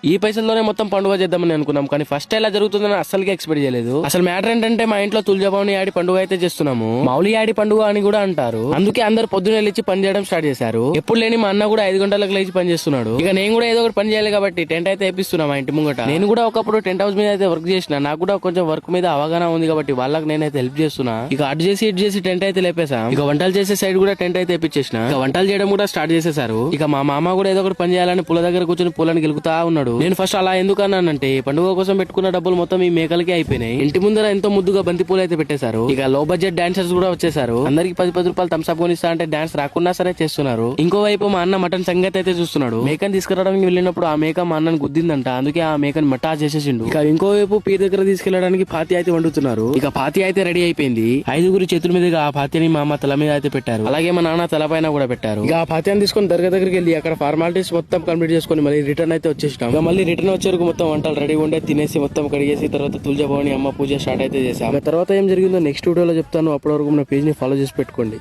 ఈ పైసల్లోనే మొత్తం పండుగ చేద్దామని అనుకున్నాం, కానీ ఫస్ట్ ఎలా జరుగుతుందని అస్సలుగా ఎక్స్పెక్ట్ చేయలేదు. అసలు మ్యాటర్ ఏంటంటే మా ఇంట్లో తులజాబావుని ఆడి పండుగ అయితే చేస్తున్నాము. మౌలి ఆడి పండుగ అని కూడా అంటారు. అందుకే అందరు పొద్దున్నే లేచి పని చేయడం స్టార్ట్ చేశారు. ఎప్పుడు లేని మా అన్న కూడా 5 గంటలకు లేచి పని చేస్తున్నాడు. ఇక నేను కూడా ఏదో ఒకటి పని చేయాలి కాబట్టి టెంట్ అయితే వేపిస్తున్నా మా ఇంటి ముంగట. నేను కూడా ఒకప్పుడు టెంట్ హౌస్ మీద అయితే వర్క్ చేసిన, నాకు కూడా కొంచెం వర్క్ మీద అవగాహన ఉంది కాబట్టి వాళ్ళకి నేనైతే హెల్ప్ చేస్తున్నా. ఇక అటు చేసి ఇటు చేసి టెంట్ అయితే లేపేసాం. ఇక వంటలు చేసే సైడ్ కూడా టెంట్ అయితే వేపించేసిన. ఇక వంటలు చేయడం కూడా స్టార్ట్ చేసేసారు. ఇక మా మామ కూడా ఏదో ఒకటి పని చేయాలని పూల దగ్గర కూర్చొని పూలను గెలుకుతా ఉన్నాడు. నేను ఫస్ట్ అలా ఎందుకు అన్నానంటే పండుగ కోసం పెట్టుకున్న డబ్బులు మొత్తం ఈ మేకలకి అయిపోయినాయి. ఇంటి ముందర ఎంతో ముద్దుగా బంతి పూలు అయితే పెట్టేశారు. ఇక లో బడ్జెట్ డాన్సర్స్ కూడా వచ్చేసారు. అందరికి 10 రూపాయలు థమ్స్అప్ కొనిస్తా అంటే డాన్స్ రాకున్నా సరే చేస్తున్నారు. ఇంకోవైపు మా అన్న మటన్ సంగతి అయితే చూస్తున్నాడు. మేకని తీసుకురావడానికి వెళ్ళినప్పుడు ఆ మేక మా అన్నని గుద్దిందంట, అందుకే ఆ మేకని మటా చేసేసిండు. ఇక ఇంకోవైపు పీర్ దగ్గర తీసుకెళ్లడానికి పాతి అయితే వండుతున్నారు. ఇక పాతి అయితే రెడీ అయిపోయింది. 5 చేతుల మీదుగా ఆ పాతిని మా అమ్మ తల మీద అయితే పెట్టారు. అలాగే మా నాన్న తల పైన కూడా పెట్టారు. ఇక ఆ పాతిని తీసుకొని దర్గా దగ్గరికి వెళ్ళి అక్కడ ఫార్మాలిటీస్ మొత్తం కంప్లీట్ చేసుకుని మళ్ళీ రిటర్న్ అయితే వచ్చేసినాం. ఇక మళ్ళీ రిటర్న్ వచ్చే వరకు మొత్తం వంటలు రెడీ ఉండే తినేసి మొత్తం కడిగేసి తర్వాత తులజాబావుని అమ్మ పూజ స్టార్ట్ అయితే చేశాం. తర్వాత ఏం జరిగిందో నెక్స్ట్ వీడియోలో చెప్తాను. అప్పటి వరకు మన పేజ్ ని ఫాలో చేసి పెట్టుకోండి.